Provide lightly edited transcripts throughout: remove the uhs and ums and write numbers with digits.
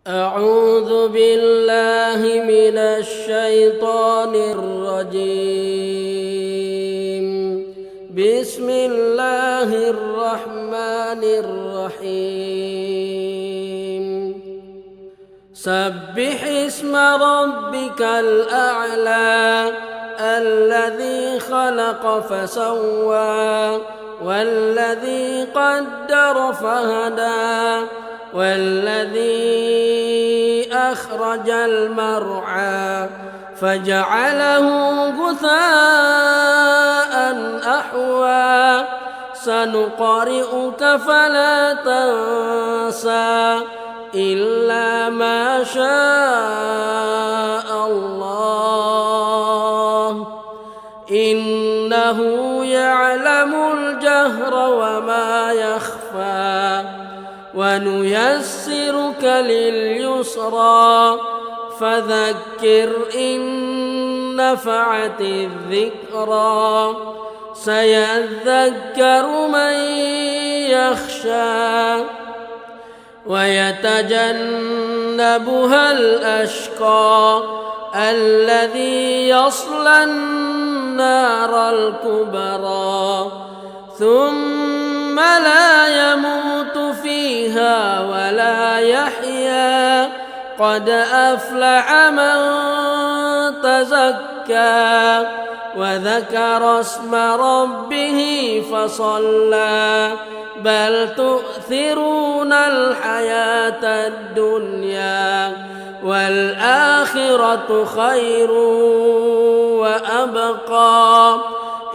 أعوذ بالله من الشيطان الرجيم. بسم الله الرحمن الرحيم. سبح اسم ربك الأعلى الذي خلق فسوى والذي قدر فهدى والذي أخرج المرعى فجعله غثاء أحوى سنقرئك فلا تنسى إلا ما شاء الله إنه يعلم الجهر وما يخفى ونيسرك لليسرى فذكر إن نفعت الذكرى سيذكر من يخشى ويتجنبها الأشقى الذي يصلى النار الكبرى ثم لا يموت فيها ولا يحيا قد أفلح من تزكى وذكر اسم ربه فصلى بل تؤثرون الحياة الدنيا والآخرة خير وأبقى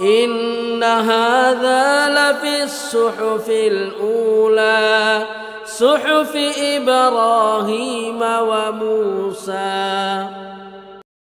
إن هذا لفي الصحف الأولى صحف إبراهيم وموسى.